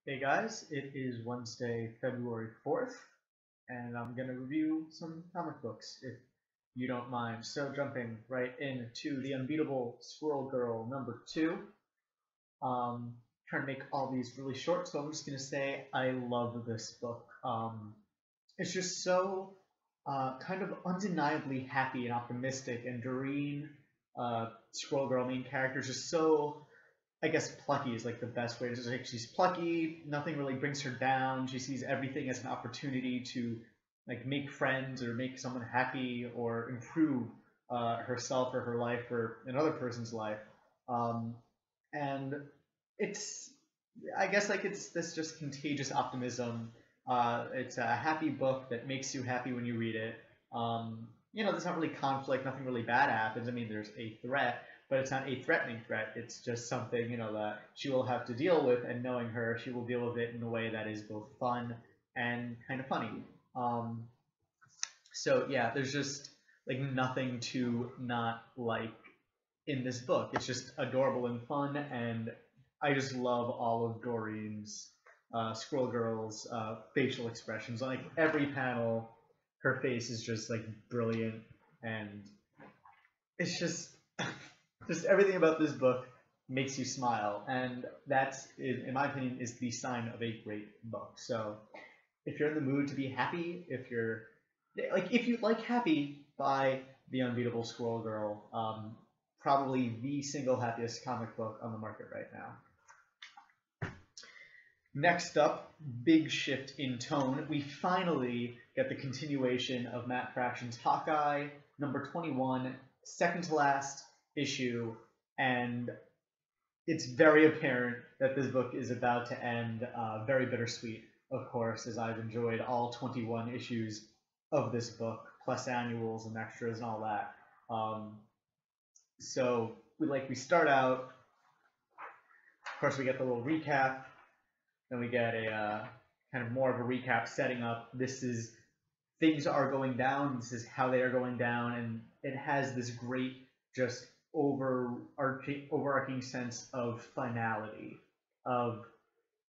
Hey guys, it is Wednesday, February 4th, and I'm going to review some comic books if you don't mind. So, jumping right into The Unbeatable Squirrel Girl number 2. Trying to make all these really short, so I'm just going to say I love this book. It's just so kind of undeniably happy and optimistic, and Doreen, Squirrel Girl main character, is just so I guess plucky is like the best way to say she's plucky. Nothing really brings her down. She sees everything as an opportunity to like make friends or make someone happy or improve herself or her life or another person's life. Um, and it's I guess like it's this just contagious optimism. It's a happy book that makes you happy when you read it. There's not really conflict, nothing really bad happens. I mean, there's a threat, but it's not a threatening threat. It's just something, that she will have to deal with, and knowing her, she will deal with it in a way that is both fun and kind of funny. Um, so yeah, there's just like nothing to not like in this book. It's just adorable and fun, and I just love all of Doreen's Squirrel Girl's facial expressions. Like every panel, her face is just like brilliant, and it's just just everything about this book makes you smile, and that's, in my opinion, is the sign of a great book. So if you're in the mood to be happy, if you like Happy by the Unbeatable Squirrel Girl, probably the single happiest comic book on the market right now. Next up, big shift in tone. We finally get the continuation of Matt Fraction's Hawkeye, number 21, second to last issue, and it's very apparent that this book is about to end very bittersweet, of course, as I've enjoyed all 21 issues of this book, plus annuals and extras and all that. So we start out, of course, we get the little recap, then we get a kind of more of a recap setting up. This is things are going down. This is how they are going down, and it has this great just overarching sense of finality of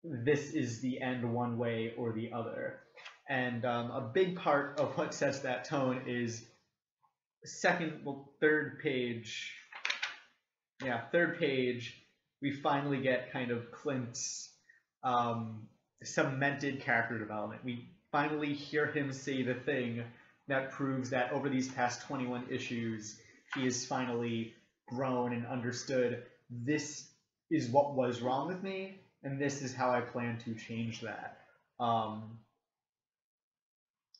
this is the end one way or the other. And a big part of what sets that tone is third page. Yeah, third page. We finally get kind of Clint's cemented character development. We finally hear him say the thing that proves that over these past 21 issues, he has finally grown and understood this is what was wrong with me, and this is how I plan to change that.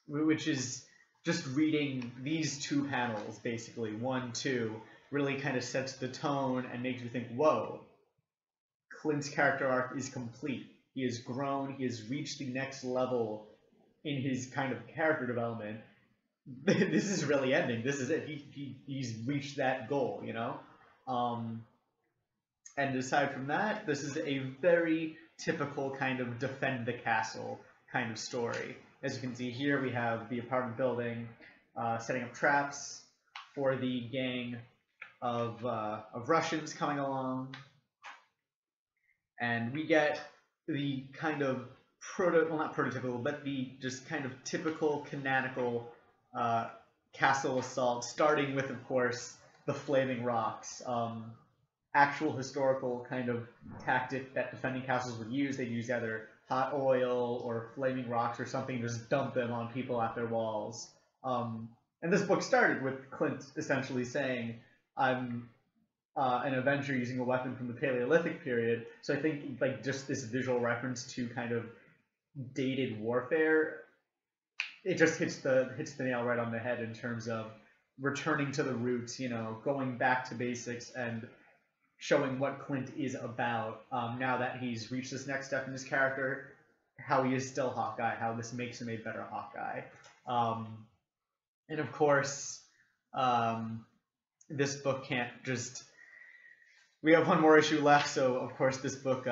Which is just reading these two panels, basically, 1, 2, really kind of sets the tone and makes you think, whoa, Clint's character arc is complete. He has grown. He has reached the next level in his kind of character development. This is really ending. This is it. He's reached that goal, And aside from that, this is a very typical kind of defend the castle kind of story. As you can see here, we have the apartment building setting up traps for the gang of Russians coming along. And we get the kind of not prototypical, but the just kind of typical canonical castle assault, starting with, of course, the flaming rocks. Actual historical kind of tactic that defending castles would use. They'd use either hot oil or flaming rocks or something, just dump them on people at their walls. And this book started with Clint essentially saying, I'm an Avenger using a weapon from the Paleolithic period. So I think like just this visual reference to kind of dated warfare, it just hits the nail right on the head in terms of returning to the roots, going back to basics and showing what Clint is about now that he's reached this next step in his character, how he is still Hawkeye, how this makes him a better Hawkeye. And of course, this book can't just... We have one more issue left, so of course this book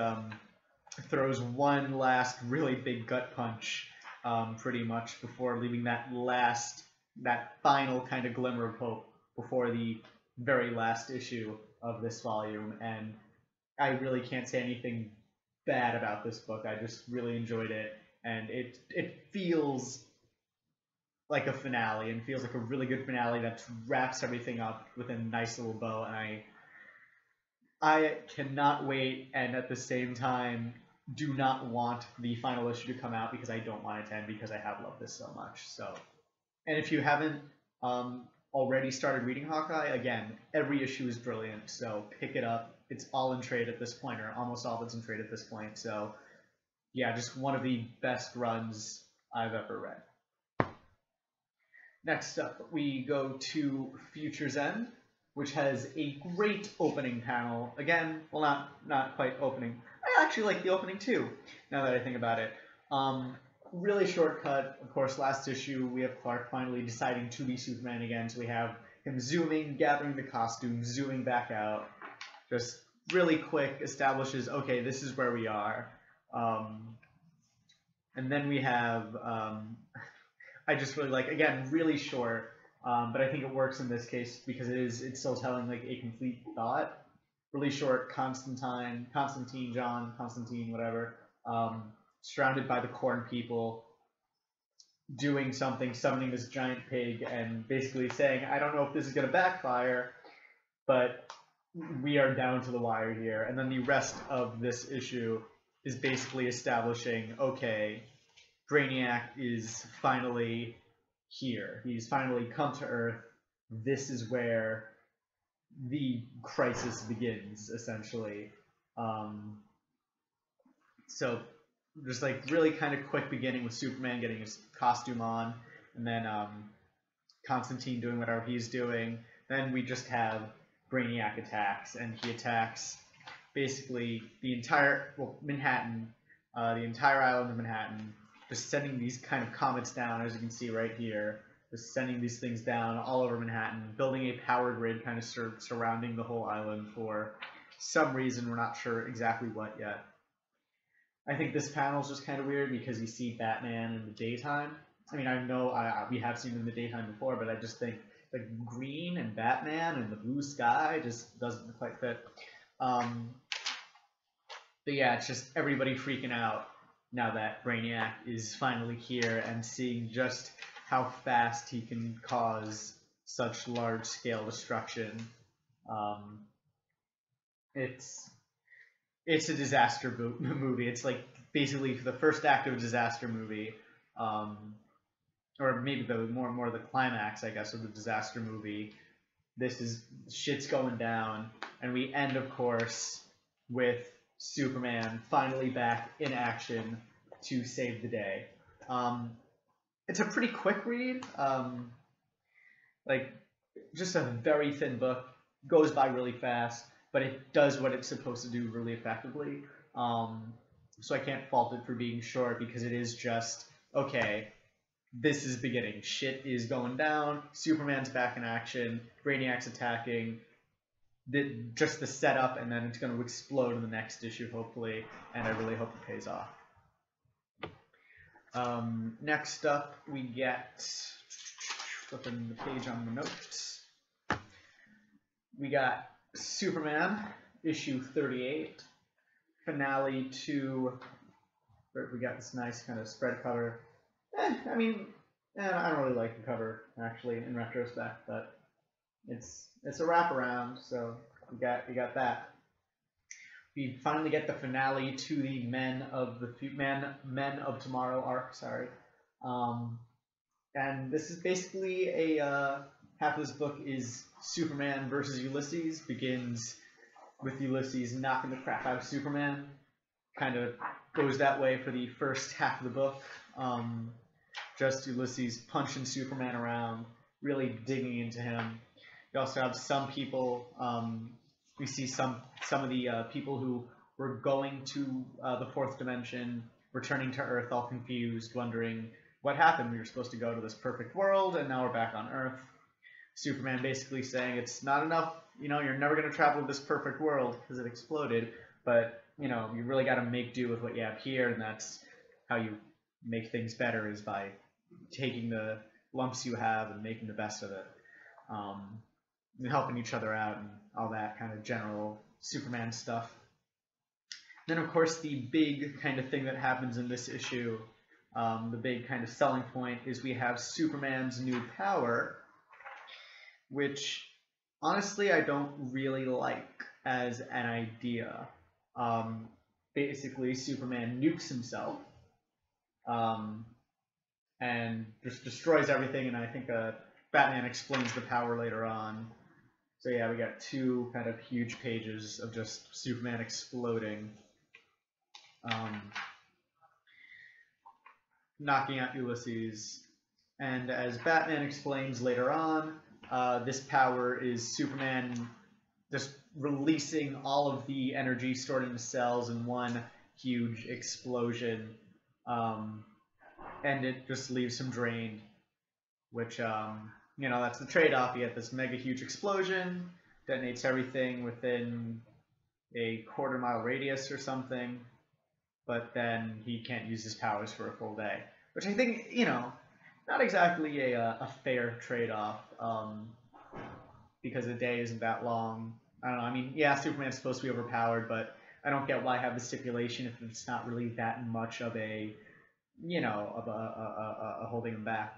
throws one last really big gut punch pretty much before leaving that final kind of glimmer of hope before the very last issue of this volume, and I really can't say anything bad about this book. I just really enjoyed it, and it feels like a finale and feels like a really good finale that wraps everything up with a nice little bow. And I cannot wait, and at the same time do not want the final issue to come out because I don't want it to end because I have loved this so much. So, and if you haven't already started reading Hawkeye, again, every issue is brilliant. So pick it up. It's all in trade at this point, or almost all of it's in trade at this point. So yeah, just one of the best runs I've ever read. Next up, we go to Future's End, which has a great opening panel. Again, well, not quite opening. I actually like the opening too, now that I think about it. Really shortcut. Of course, last issue, we have Clark finally deciding to be Superman again, so we have him zooming, gathering the costume, zooming back out. Just really quick, establishes, okay, this is where we are. And then we have, I just really like, again, really short, but I think it works in this case because it's still telling like a complete thought. Really short, Constantine, whatever, surrounded by the corn people, doing something, summoning this giant pig, and basically saying, I don't know if this is going to backfire, but we are down to the wire here. And then the rest of this issue is basically establishing, okay, Brainiac is finally here. He's finally come to Earth. This is where the crisis begins, essentially. So just like really kind of quick beginning with Superman getting his costume on, and then Constantine doing whatever he's doing. Then we just have Brainiac attacks, and he attacks basically the entire, Manhattan, the entire island of Manhattan, just sending these kind of comets down, as you can see right here. Just sending these things down all over Manhattan, building a power grid kind of surrounding the whole island for some reason. We're not sure exactly what yet. I think this panel is just kind of weird because you see Batman in the daytime. I mean, I know we have seen him in the daytime before, but I just think the green and Batman and the blue sky just doesn't quite fit. But yeah, it's just everybody freaking out now that Brainiac is finally here and seeing just how fast he can cause such large-scale destruction. It's a disaster movie. It's like basically the first act of a disaster movie, or maybe the more the climax, I guess, of the disaster movie. This is shit's going down, and we end, of course, with Superman finally back in action to save the day. It's a pretty quick read, like just a very thin book, goes by really fast, but it does what it's supposed to do really effectively. So I can't fault it for being short because it is just, okay, this is beginning. Shit is going down, Superman's back in action, Brainiac's attacking, just the setup, and then it's going to explode in the next issue, hopefully, and I really hope it pays off. Next up, we get, flipping the page on the notes, we got Superman, issue 38, finale to, we got this nice kind of spread cover. I don't really like the cover, actually, in retrospect, but it's a wraparound, so we got that. We finally get the finale to the Men of Tomorrow arc, sorry. And this is basically a half of this book is Superman versus Ulysses. Begins with Ulysses knocking the crap out of Superman. Kind of goes that way for the first half of the book. Just Ulysses punching Superman around, really digging into him. You also have some people. We see some of the people who were going to the fourth dimension, returning to Earth, all confused, wondering what happened. We were supposed to go to this perfect world, and now we're back on Earth. Superman basically saying it's not enough. You're never going to travel to this perfect world because it exploded. But you really got to make do with what you have here, and that's how you make things better, is by taking the lumps you have and making the best of it. And helping each other out and all that kind of general Superman stuff. Then, of course, the big kind of thing that happens in this issue, the big kind of selling point, is we have Superman's new power, which honestly I don't really like as an idea. Basically, Superman nukes himself and just destroys everything, and I think Batman explains the power later on. So yeah, we got two kind of huge pages of just Superman exploding, knocking out Ulysses. And as Batman explains later on, this power is Superman just releasing all of the energy stored in the cells in one huge explosion, and it just leaves him drained, which, you know, that's the trade-off. You get this mega huge explosion, detonates everything within a quarter-mile radius or something, but then he can't use his powers for a full day, which I think, you know, not exactly a fair trade-off, because a day isn't that long. I don't know, I mean, yeah, Superman's supposed to be overpowered, but I don't get why have the stipulation if it's not really that much of a, you know, of a holding him back.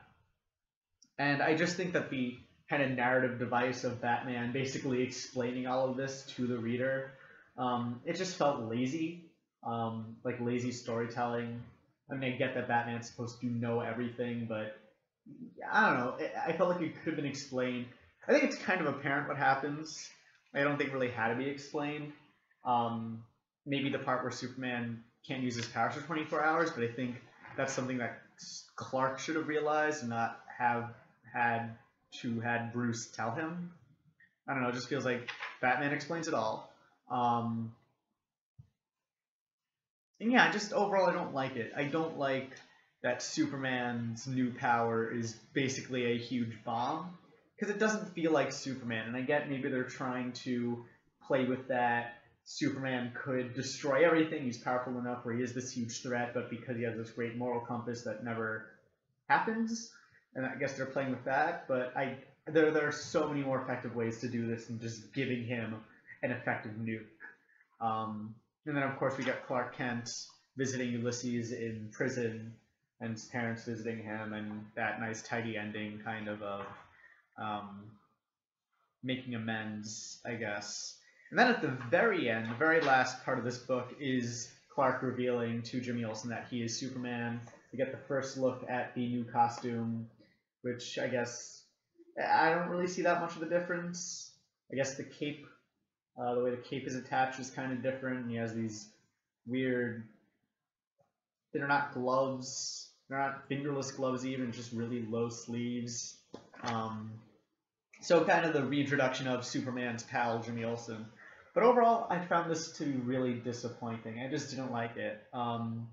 And I just think that the kind of narrative device of Batman basically explaining all of this to the reader, it just felt lazy, like lazy storytelling. I mean, I get that Batman's supposed to know everything, but I don't know. I felt like it could have been explained. I think it's kind of apparent what happens. I don't think it really had to be explained. Maybe the part where Superman can't use his powers for 24 hours, but I think that's something that Clark should have realized and not have had Bruce tell him. I don't know, it just feels like Batman explains it all. And yeah, just overall I don't like it. I don't like that Superman's new power is basically a huge bomb, because it doesn't feel like Superman. And I get maybe they're trying to play with that. Superman could destroy everything. He's powerful enough where he is this huge threat, but because he has this great moral compass that never happens, and I guess they're playing with that. But there are so many more effective ways to do this than just giving him an effective nuke. And then, of course, we got Clark Kent visiting Ulysses in prison, and his parents visiting him, and that nice, tidy ending kind of making amends, I guess. And then at the very end, the very last part of this book, is Clark revealing to Jimmy Olsen that he is Superman. We get the first look at the new costume, which I guess I don't really see that much of a difference. I guess the cape, the way the cape is attached is kind of different. He has these weird, they're not gloves, they're not fingerless gloves even, just really low sleeves. So kind of the reintroduction of Superman's pal, Jimmy Olsen. But overall, I found this to be really disappointing. I just didn't like it. And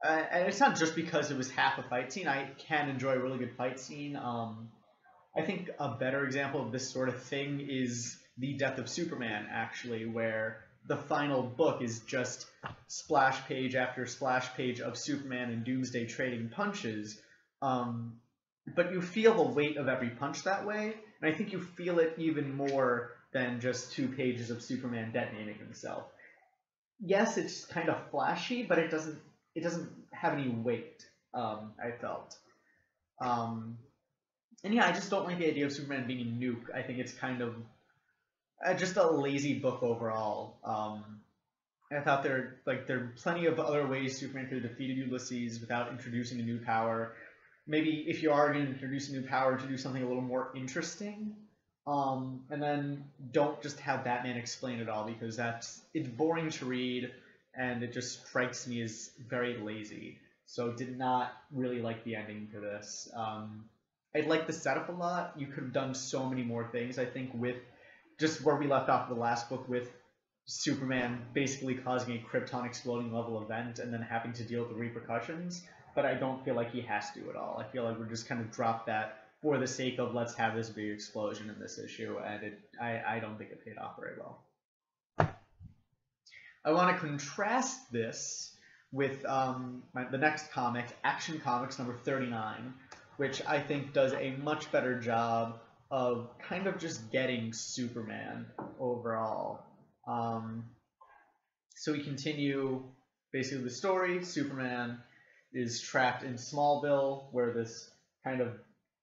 it's not just because it was half a fight scene. I can enjoy a really good fight scene. I think a better example of this sort of thing is The Death of Superman, actually, where the final book is just splash page after splash page of Superman and Doomsday trading punches. But you feel the weight of every punch that way, and I think you feel it even more than just 2 pages of Superman detonating himself. Yes, it's kind of flashy, but it doesn't have any weight, I felt. And yeah, I just don't like the idea of Superman being a nuke. I think it's kind of just a lazy book overall. I thought there are plenty of other ways Superman could have defeated Ulysses without introducing a new power. Maybe if you are going to introduce a new power, introduce something a little more interesting. And then don't just have Batman explain it all, because it's boring to read, and it just strikes me as very lazy. So did not really like the ending to this. I like the setup a lot. You could have done so many more things, I think, with just where we left off the last book, with Superman basically causing a Krypton exploding level event and then having to deal with the repercussions. But I don't feel like he has to at all. I feel like we're just kind of dropped that for the sake of let's have this big explosion in this issue, and I don't think it paid off very well. I want to contrast this with the next comic, Action Comics number 39, which I think does a much better job of kind of just getting Superman overall. So we continue basically the story. Superman is trapped in Smallville, where this kind of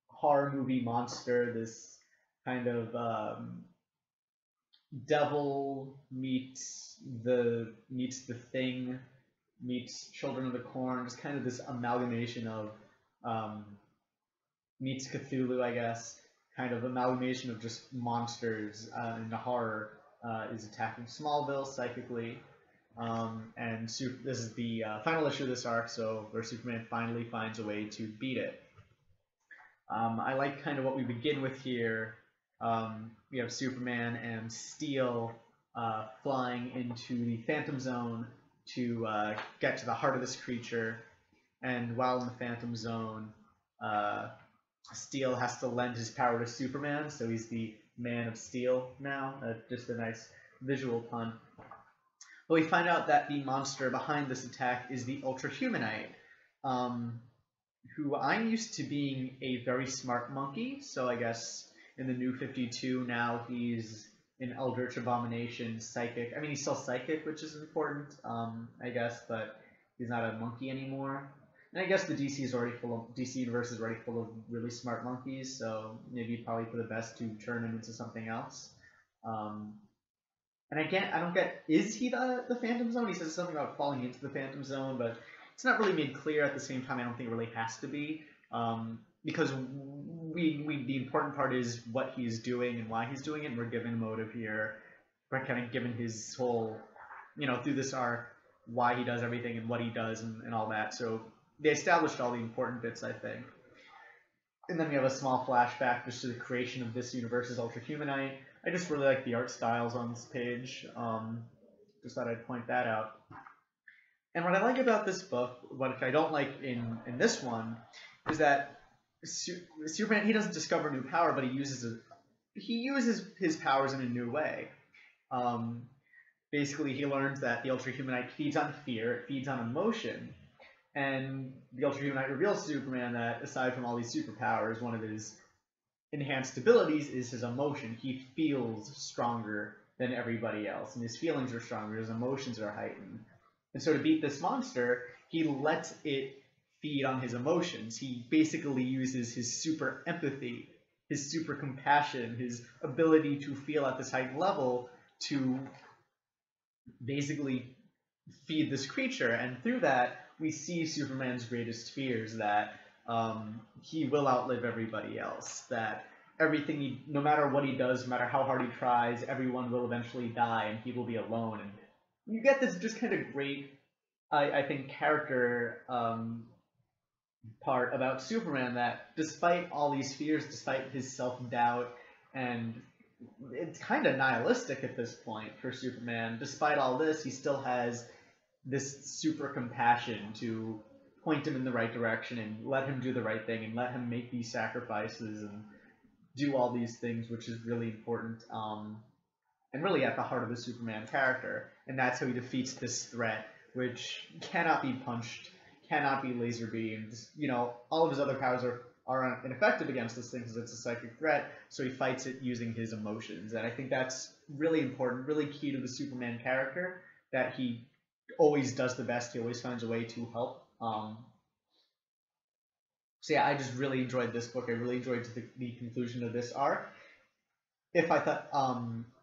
horror movie monster, this kind of devil meets the Thing meets Children of the Corn. It's kind of this amalgamation of um, meets Cthulhu, I guess. Kind of amalgamation of just monsters and the horror is attacking Smallville psychically. This is the final issue of this arc, so where Superman finally finds a way to beat it. I like kind of what we begin with here. We have Superman and Steel flying into the Phantom Zone to get to the heart of this creature. And while in the Phantom Zone, Steel has to lend his power to Superman, so he's the Man of Steel now. Just a nice visual pun. But we find out that the monster behind this attack is the Ultrahumanite, who I'm used to being a very smart monkey, so I guess in the New 52 now he's an Eldritch Abomination psychic. I mean, he's still psychic, which is important, I guess, but he's not a monkey anymore. And I guess the DC universe is already full of really smart monkeys, so maybe probably for the best to turn him into something else. And I don't get, is he the Phantom Zone? He says something about falling into the Phantom Zone, but it's not really made clear. At the same time, I don't think it really has to be, because the important part is what he's doing and why he's doing it, and we're given a motive here. We're kind of given his whole, through this arc, why he does everything and what he does and all that. So they established all the important bits, I think. And then we have a small flashback just to the creation of this universe's Ultrahumanite. I just really like the art styles on this page. Just thought I'd point that out. And what I like about this book, what I don't like in this one, is that Superman, he doesn't discover new power, but he uses his powers in a new way. Basically, he learns that the Ultrahumanite feeds on fear, it feeds on emotion, and the Ultrahumanite reveals to Superman that aside from all these superpowers, one of his enhanced abilities is his emotion. He feels stronger than everybody else, and his feelings are stronger, his emotions are heightened. And so to beat this monster, he lets it feed on his emotions. He basically uses his super empathy, his super compassion, his ability to feel at this heightened level to basically feed this creature. And through that, we see Superman's greatest fears, that he will outlive everybody else, that everything, no matter what he does, no matter how hard he tries, everyone will eventually die and he will be alone. And you get this just kind of great, I think, character part about Superman, that despite all these fears, despite his self-doubt, and it's kind of nihilistic at this point for Superman, despite all this, he still has this super compassion to point him in the right direction and let him do the right thing and let him make these sacrifices and do all these things, which is really important. And really at the heart of the Superman character. And that's how he defeats this threat, which cannot be punched, cannot be laser beamed. All of his other powers are ineffective against this thing because it's a psychic threat, so he fights it using his emotions. And I think that's really important, really key to the Superman character, that he always does the best, he always finds a way to help. So yeah, I just really enjoyed this book. I really enjoyed the conclusion of this arc. If I thought,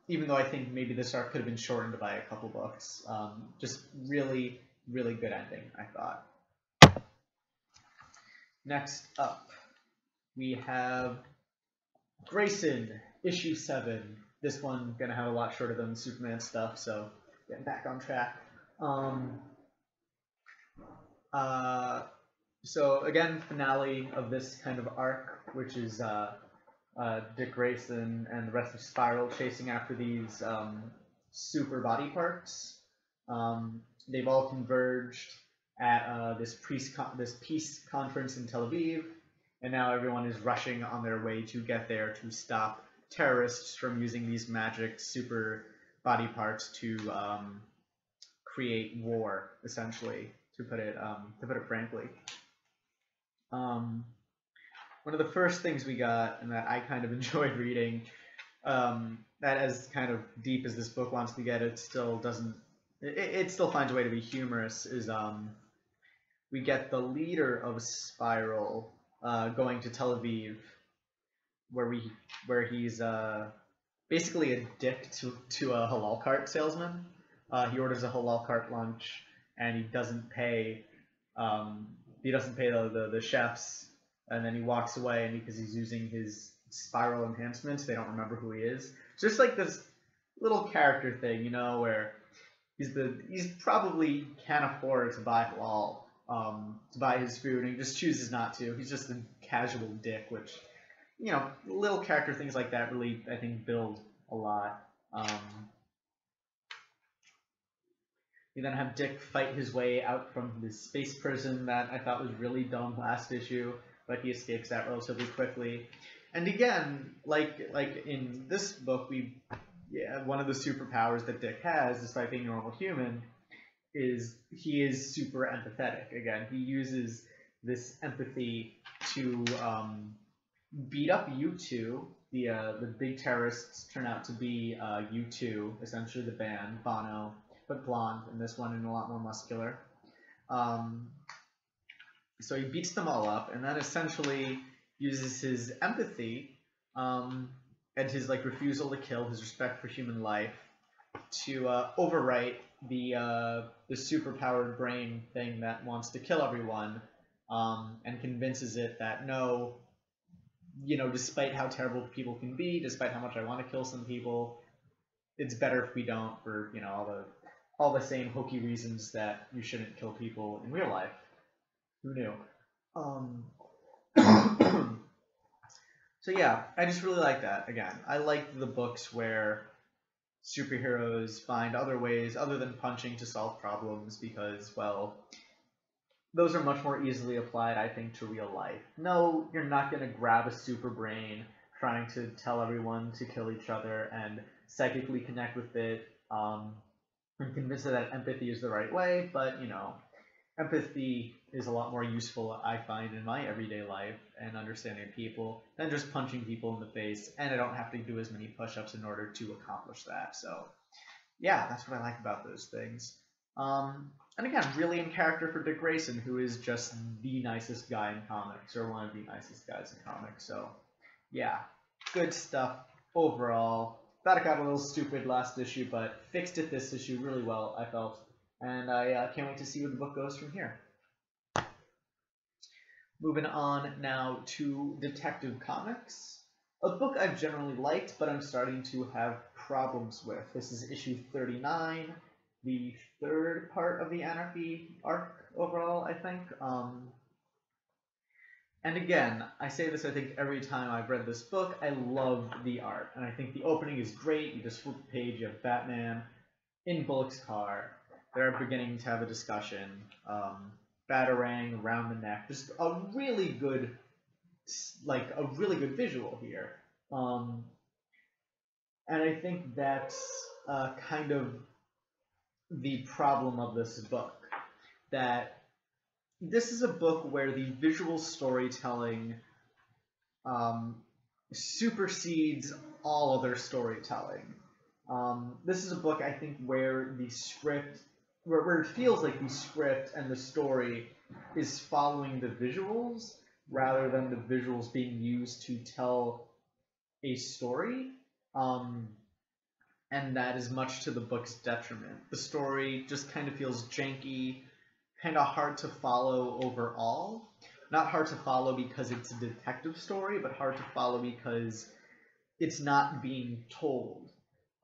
even though I think maybe this arc could have been shortened by a couple books. Just really, really good ending, I thought. Next up, we have Grayson, issue 7. This one gonna have a lot shorter than Superman stuff, so getting back on track. So again, finale of this kind of arc, which is Dick Grayson and the rest of Squirrel chasing after these super body parts. They've all converged at this peace conference in Tel Aviv, and now everyone is rushing on their way to get there to stop terrorists from using these magic super body parts to create war, essentially, to put it frankly. One of the first things we got, and that I kind of enjoyed reading, that as kind of deep as this book wants to get, it still doesn't it still finds a way to be humorous. Is we get the leader of Spiral going to Tel Aviv, where he's basically a dick to a halal cart salesman. He orders a halal cart lunch, and he doesn't pay. The chefs, and then he walks away, and because he's using his Spiral enhancements, they don't remember who he is. It's just like this little character thing, where he's probably can't afford to buy halal, to buy his food, and he just chooses not to. He's just a casual dick, which, little character things like that really, I think, build a lot. You then have Dick fight his way out from this space prison that I thought was really dumb last issue, but he escapes that relatively quickly. And again, like in this book, one of the superpowers that Dick has, despite being a normal human, is he is super empathetic. Again, he uses this empathy to beat up U2. The big terrorists turn out to be U2, essentially the band, Bono, but blonde in this one and a lot more muscular. So he beats them all up, and then essentially uses his empathy and his refusal to kill, his respect for human life, to overwrite the superpowered brain thing that wants to kill everyone, and convinces it that no, despite how terrible people can be, despite how much I want to kill some people, it's better if we don't, for all the same hokey reasons that you shouldn't kill people in real life. Who knew? So yeah, I just really like that. Again, I like the books where superheroes find other ways other than punching to solve problems, because, well, those are much more easily applied, I think, to real life. No, you're not going to grab a super brain trying to tell everyone to kill each other and psychically connect with it, and convince it that empathy is the right way, but, empathy is a lot more useful, I find, in my everyday life and understanding people than just punching people in the face, and I don't have to do as many push-ups in order to accomplish that. So, yeah, that's what I like about those things. And again, really in character for Dick Grayson, who is just the nicest guy in comics, or one of the nicest guys in comics. So, yeah, good stuff overall. Thought it got a little stupid last issue, but fixed it this issue really well, I felt. And I can't wait to see where the book goes from here. Moving on now to Detective Comics, a book I've generally liked, but I'm starting to have problems with. This is issue 39, the third part of the Anarchy arc overall, I think. And again, I say this, I think, every time I've read this book. I love the art, and I think the opening is great. You just flip the page, you have Batman in Bullock's car. They're beginning to have a discussion. Batarang around the neck. Just a really good visual here. And I think that's kind of the problem of this book. That this is a book where the visual storytelling supersedes all other storytelling. This is a book, I think, where the script, where it feels like the script and the story is following the visuals rather than the visuals being used to tell a story. And that is much to the book's detriment. The story just kind of feels janky, kind of hard to follow overall. Not hard to follow because it's a detective story, but hard to follow because it's not being told.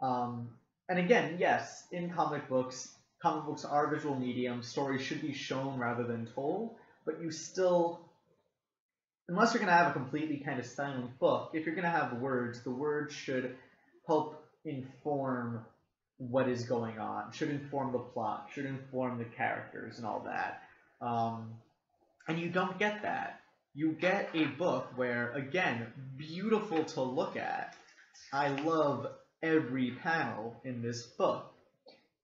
And again, yes, in comic books are visual medium. Stories should be shown rather than told, but you still, unless you're going to have a completely kind of silent book, if you're going to have words, the words should help inform what is going on, should inform the plot, should inform the characters and all that. And you don't get that. You get a book where, again, beautiful to look at. I love every panel in this book,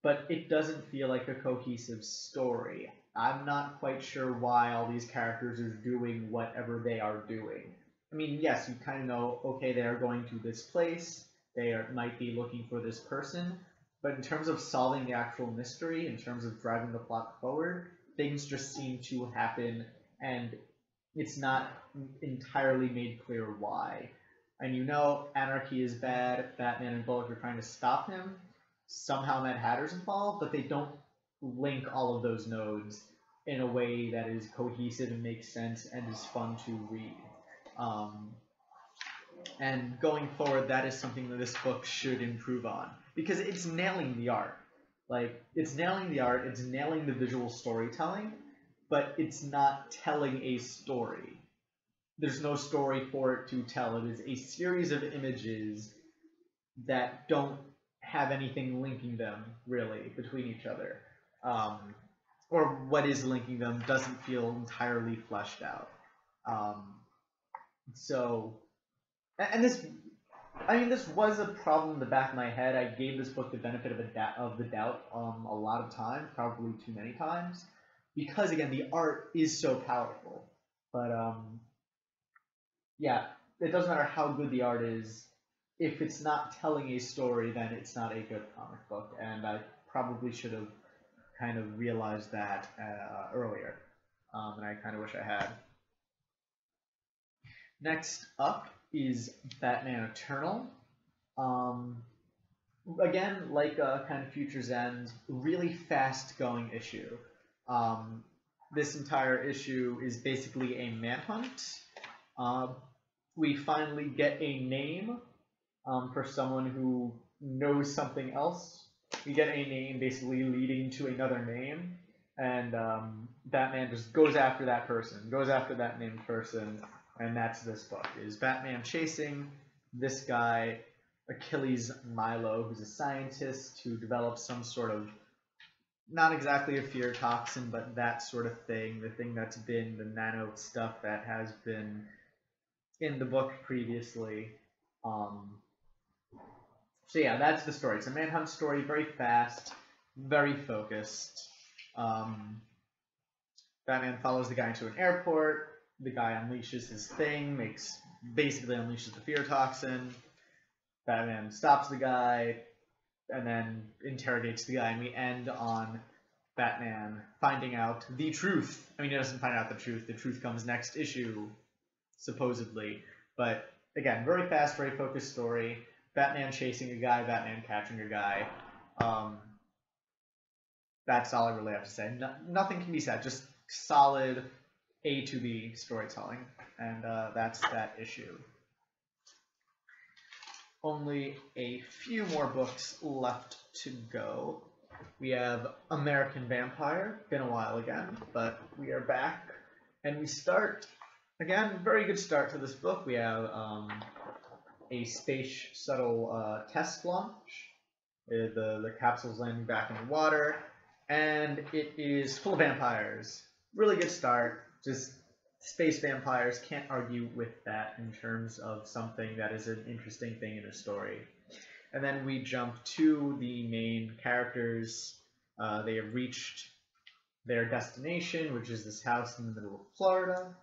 but it doesn't feel like a cohesive story. I'm not quite sure why all these characters are doing whatever they are doing. I mean, yes, you kind of know, okay, they are going to this place, might be looking for this person, but in terms of solving the actual mystery, in terms of driving the plot forward, things just seem to happen, and it's not entirely made clear why. And you know anarchy is bad, Batman and Bullock are trying to stop him. Somehow Mad Hatter's involved, but they don't link all of those nodes in a way that is cohesive and makes sense and is fun to read. And going forward, that is something that this book should improve on, because it's nailing the art. Like, it's nailing the art, it's nailing the visual storytelling, but it's not telling a story. There's no story for it to tell. It is a series of images that don't have anything linking them, really, between each other. Or what is linking them doesn't feel entirely fleshed out. And this was a problem in the back of my head. I gave this book the benefit of the doubt a lot of times, probably too many times, because again, the art is so powerful. But yeah, it doesn't matter how good the art is. If it's not telling a story, then it's not a good comic book, and I probably should have kind of realized that earlier, and I kind of wish I had. Next up is Batman Eternal. Again, like kind of Future's End, really fast-going issue. This entire issue is basically a manhunt. We finally get a name for someone who knows something else. We get a name basically leading to another name, and Batman just goes after that person, goes after that named person, and that's this book, is Batman chasing this guy, Achilles Milo, who's a scientist who develops some sort of, not exactly a fear toxin, but that sort of thing, the thing that's been the nano stuff that has been in the book previously. So yeah, that's the story. It's a manhunt story, very fast, very focused. Batman follows the guy into an airport. The guy unleashes his thing, basically unleashes the fear toxin. Batman stops the guy, and then interrogates the guy, and we end on Batman finding out the truth. I mean, he doesn't find out the truth. The truth comes next issue, supposedly. But again, very fast, very focused story. Batman chasing a guy, Batman catching a guy. That's all I really have to say. Nothing can be said. Just solid A to B storytelling, and that's that issue. Only a few more books left to go. We have American Vampire. Been a while again, but we are back, and we start again. Very good start to this book. We have a space shuttle test launch. The capsule's landing back in the water, and it is full of vampires. Really good start. Just space vampires, can't argue with that in terms of something that is an interesting thing in a story. And then we jump to the main characters. They have reached their destination, which is this house in the middle of Florida.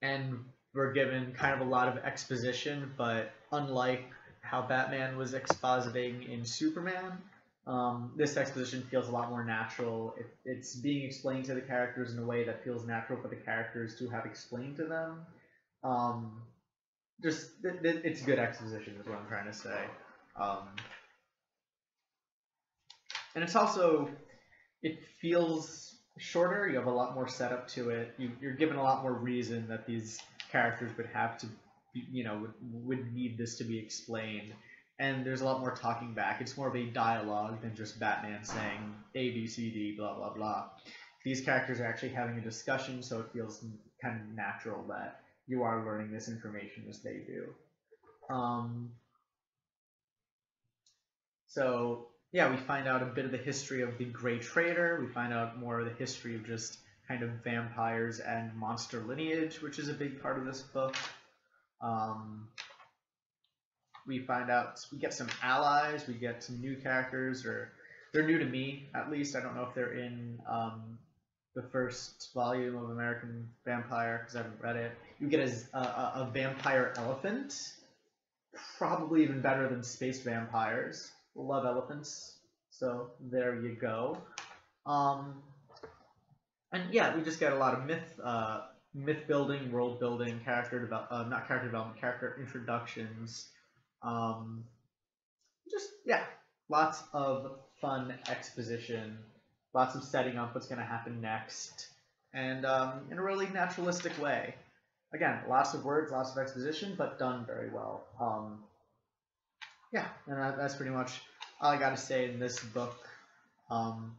And we're given kind of a lot of exposition, but unlike how Batman was expositing in Superman, this exposition feels a lot more natural. It's being explained to the characters in a way that feels natural for the characters to have explained to them. It's good exposition is what I'm trying to say. And it's also, it feels shorter. You have a lot more setup to it. You're given a lot more reason that these characters would have to, would need this to be explained. And there's a lot more talking back. It's more of a dialogue than just Batman saying A, B, C, D, blah, blah, blah. These characters are actually having a discussion, so it feels kind of natural that you are learning this information as they do. So, yeah, we find out a bit of the history of the Grey Trader. We find out more of the history of just kind of vampires and monster lineage, which is a big part of this book. We find out, we get some allies, we get some new characters, or they're new to me, at least. I don't know if they're in the first volume of American Vampire, because I haven't read it. You get a vampire elephant, Probably even better than space vampires. Love elephants, so there you go. Um, and yeah, we just get a lot of myth building, world building, not character development, character introductions. Um, just yeah, lots of fun exposition, lots of setting up what's going to happen next, and in a really naturalistic way. Again, lots of words, lots of exposition, but done very well. Yeah, and that's pretty much all I got to say in this book. Um,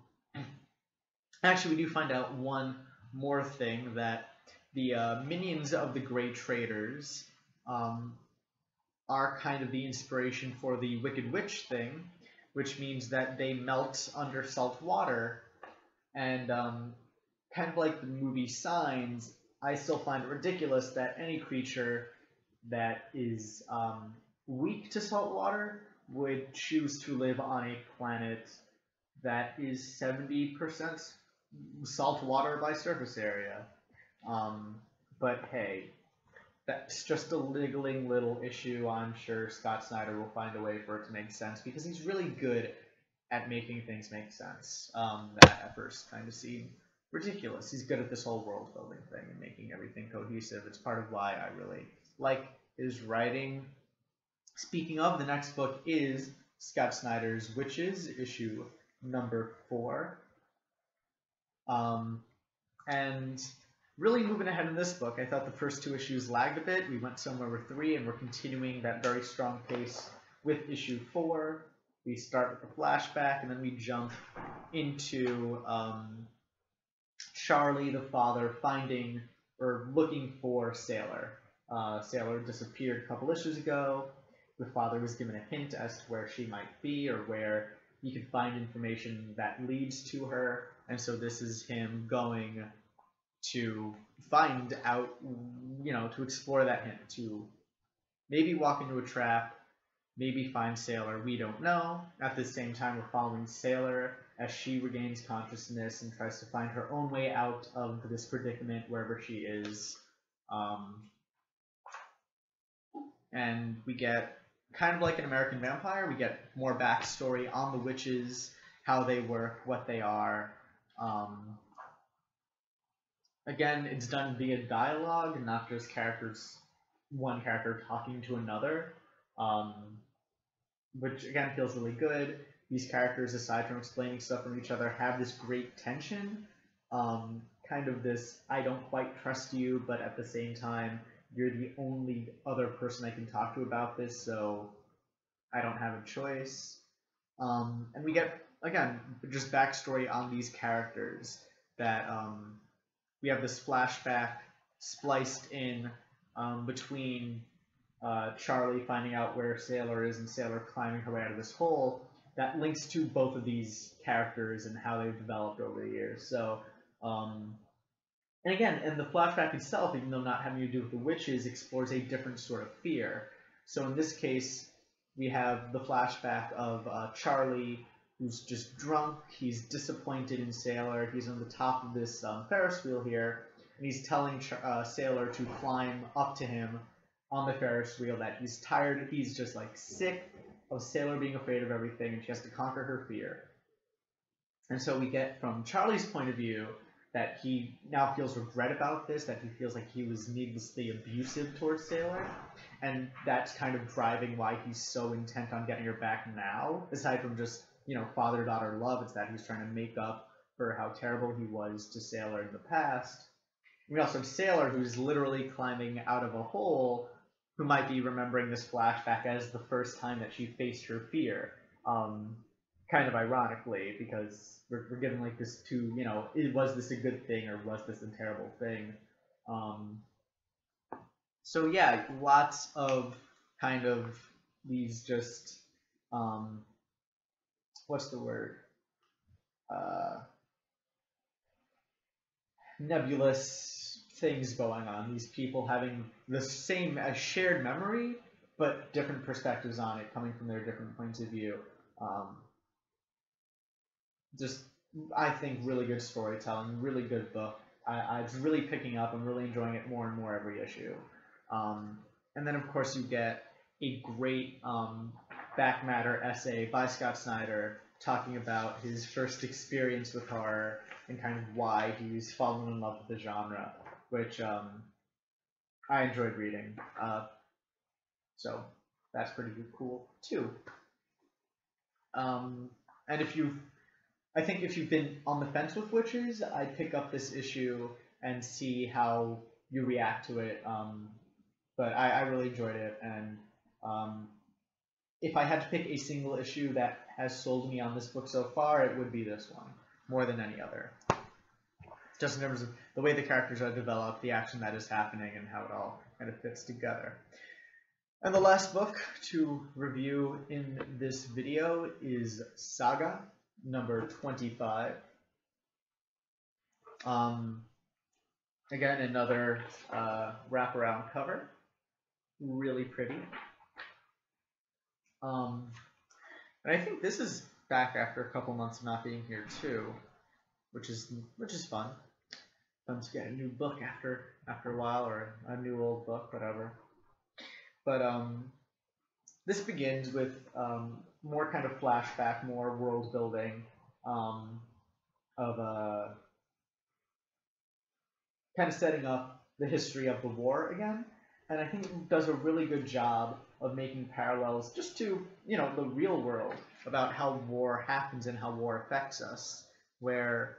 Actually, we do find out one more thing, that the minions of the Grey Traders um, are kind of the inspiration for the Wicked Witch thing, which means that they melt under salt water, and kind of like the movie Signs, I still find it ridiculous that any creature that is weak to salt water would choose to live on a planet that is 70% salt water by surface area. But hey, that's just a niggling little issue. I'm sure Scott Snyder will find a way for it to make sense, because he's really good at making things make sense. That at first kind of seemed ridiculous. He's good at this whole world building thing and making everything cohesive. It's part of why I really like his writing. Speaking of, the next book is Scott Snyder's Wytches, issue number 4. And really moving ahead in this book, I thought the first 2 issues lagged a bit. We went somewhere with 3, and we're continuing that very strong pace with issue 4. We start with the flashback, and then we jump into Charlie, the father, finding or looking for Sailor. Sailor disappeared a couple issues ago. The father was given a hint as to where she might be, or where he could find information that leads to her. And so this is him going to find out, to explore that hint, to maybe walk into a trap, maybe find Sailor, we don't know. At the same time, we're following Sailor as she regains consciousness and tries to find her own way out of this predicament wherever she is. And we get, kind of like an American Vampire, we get more backstory on the witches, how they work, what they are. Again, it's done via dialogue, not just one character talking to another, which again feels really good. These characters, aside from explaining stuff from each other, have this great tension, kind of this I don't quite trust you, but at the same time, you're the only other person I can talk to about this, so I don't have a choice. And we get, again, just backstory on these characters, that we have this flashback spliced in between Charlie finding out where Sailor is and Sailor climbing her way out of this hole, that links to both of these characters and how they've developed over the years. So, and again, and the flashback itself, even though not having to do with the witches, explores a different sort of fear. So in this case, we have the flashback of Charlie, who's just drunk, he's disappointed in Sailor, he's on the top of this Ferris wheel here, and he's telling Sailor to climb up to him on the Ferris wheel, that he's tired, he's just like sick of Sailor being afraid of everything, and she has to conquer her fear. And so we get from Charlie's point of view that he now feels regret about this, that he feels like he was needlessly abusive towards Sailor, and that's kind of driving why he's so intent on getting her back now, aside from just, father-daughter love. It's that he's trying to make up for how terrible he was to Sailor in the past. We also have Sailor, who's literally climbing out of a hole, who might be remembering this flashback as the first time that she faced her fear. Kind of ironically, because we're getting like this to, was this a good thing or was this a terrible thing? So yeah, lots of kind of these just, what's the word? Nebulous things going on. These people having the same as shared memory, but different perspectives on it, coming from their different points of view. Just, I think, really good storytelling, really good book. It's really picking up. I'm really enjoying it more and more every issue. And then, of course, you get a great back matter essay by Scott Snyder talking about his first experience with horror and kind of why he's fallen in love with the genre, which I enjoyed reading. So that's pretty cool too. And I think if you've been on the fence with Wytches, I'd pick up this issue and see how you react to it. But I really enjoyed it, and if I had to pick a single issue that has sold me on this book so far, it would be this one, more than any other. Just in terms of the way the characters are developed, the action that is happening, and how it all kind of fits together. And the last book to review in this video is Saga, number 25. Again, another wraparound cover. Really pretty. And I think this is back after a couple months of not being here too, which is fun. Fun to get a new book after a while, or a new old book, whatever. But this begins with more kind of flashback, more world building of kind of setting up the history of the war again. And I think it does a really good job of making parallels just to, the real world about how war happens and how war affects us, where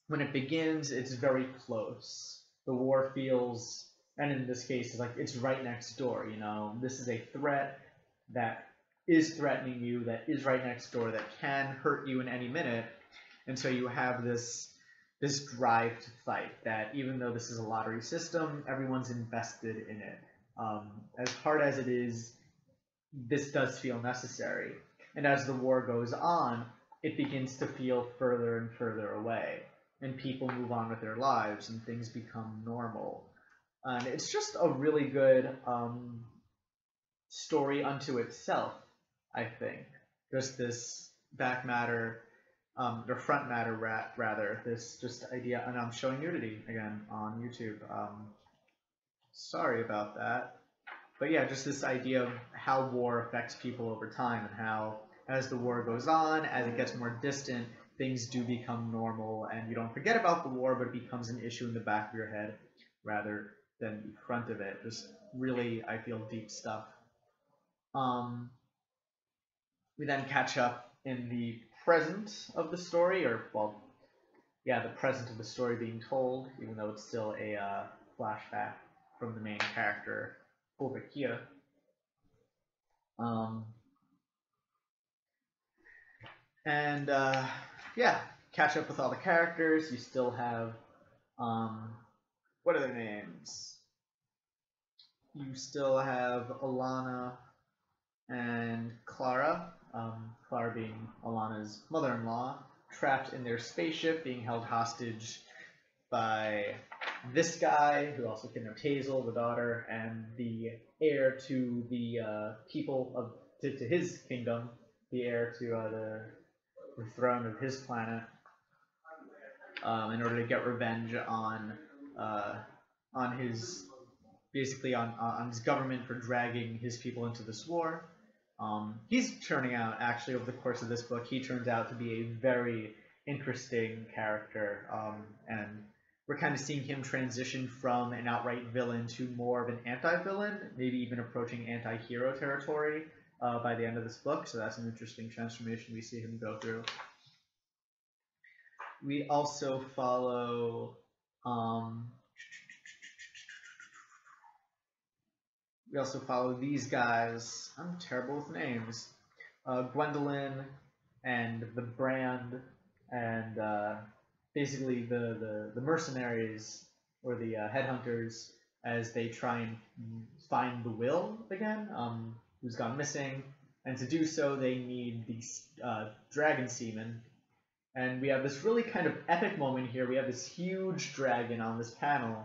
when it begins, it's very close. The war feels, and in this case, it's like it's right next door, This is a threat that is threatening you, that is right next door, that can hurt you in any minute. And so you have this drive to fight, that even though this is a lottery system, everyone's invested in it. As hard as it is, this does feel necessary. And as the war goes on, it begins to feel further and further away. And people move on with their lives, and things become normal. And it's just a really good story unto itself, I think. Just this back matter, or front matter rather, this just idea, and I'm showing nudity again on YouTube. Sorry about that. But yeah, just this idea of how war affects people over time, and how as the war goes on, as it gets more distant, things do become normal, and you don't forget about the war, but it becomes an issue in the back of your head rather than the front of it. Just really, I feel, deep stuff. We then catch up in the present of the story, or, well, yeah, the present of the story being told, even though it's still a flashback from the main character over here. Yeah, catch up with all the characters. You still have, what are their names? You still have Alana and Clara, Clara being Alana's mother-in-law, trapped in their spaceship, being held hostage by this guy, who also kidnapped Hazel, the daughter, and the heir to the to his kingdom, the heir to the throne of his planet, in order to get revenge on his, basically on his government for dragging his people into this war. He's turning out, actually, over the course of this book, he turns out to be a very interesting character, and we're kind of seeing him transition from an outright villain to more of an anti-villain, maybe even approaching anti-hero territory by the end of this book, so that's an interesting transformation we see him go through. We also follow these guys. I'm terrible with names. Gwendolyn and the Brand, and basically the mercenaries, or the headhunters, as they try and find the Will again, who's gone missing. And to do so, they need these dragon seamen. And we have this really kind of epic moment here. We have this huge dragon on this panel,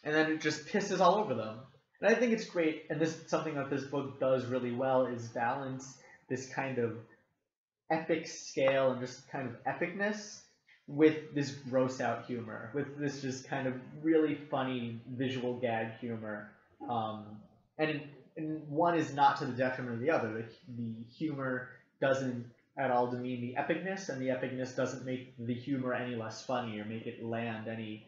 and then it just pisses all over them. And I think it's great, and this is something that this book does really well, is balance this kind of epic scale and just kind of epicness with this gross out humor, with this just kind of really funny visual gag humor. And and one is not to the detriment of the other. The humor doesn't at all demean the epicness, and the epicness doesn't make the humor any less funny or make it land any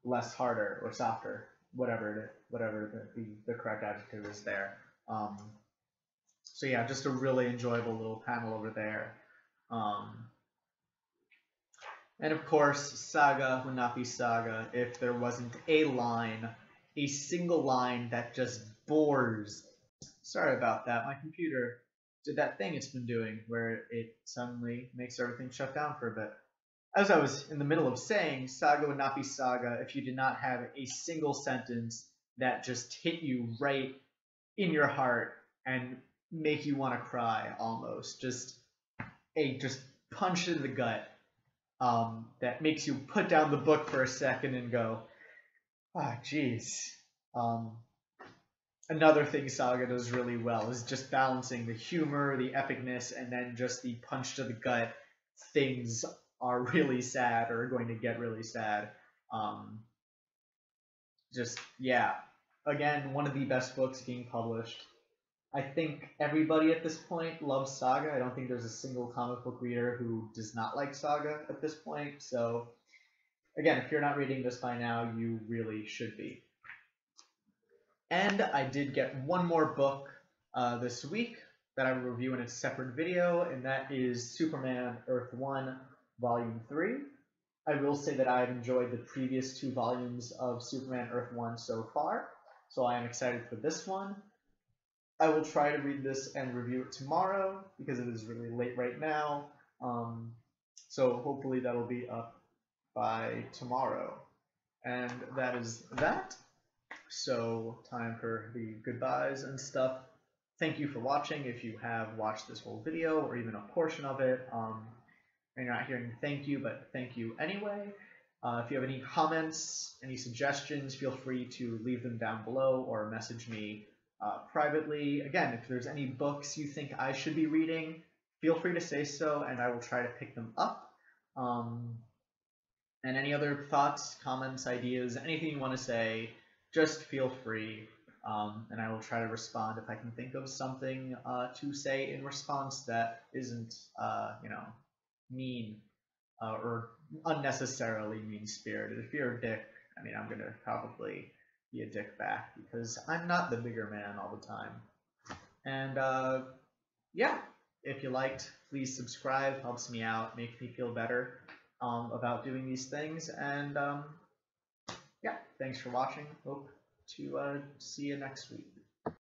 less harder or softer, whatever the correct adjective is there. So yeah, just a really enjoyable little panel over there. And of course, Saga would not be Saga if there wasn't a single line that just bores. Sorry about that. My computer did that thing it's been doing where it suddenly makes everything shut down for a bit. As I was in the middle of saying, Saga would not be Saga if you did not have a single sentence that just hit you right in your heart and make you want to cry almost. Just punch in the gut that makes you put down the book for a second and go, ah, jeez. Another thing Saga does really well is just balancing the humor, the epicness, and then just the punch to the gut. Things are really sad or are going to get really sad. Yeah. Again, one of the best books being published. I think everybody at this point loves Saga. I don't think there's a single comic book reader who does not like Saga at this point. So, again, if you're not reading this by now, you really should be. And I did get one more book this week that I will review in a separate video, and that is Superman Earth 1, Volume 3. I will say that I've enjoyed the previous 2 volumes of Superman Earth 1 so far, so I am excited for this one. I will try to read this and review it tomorrow, because it is really late right now, so hopefully that'll be up by tomorrow. And that is that. So, time for the goodbyes and stuff. Thank you for watching if you have watched this whole video, or even a portion of it. And you're not hearing thank you, but thank you anyway. If you have any comments, any suggestions, feel free to leave them down below or message me privately. Again, if there's any books you think I should be reading, feel free to say so, and I will try to pick them up. And any other thoughts, comments, ideas, anything you want to say, just feel free, and I will try to respond if I can think of something to say in response that isn't, mean or unnecessarily mean-spirited. If you're a dick, I mean, I'm going to probably be a dick back, because I'm not the bigger man all the time. And, yeah, if you liked, please subscribe. Helps me out, makes me feel better about doing these things. And, yeah, thanks for watching. Hope to see you next week.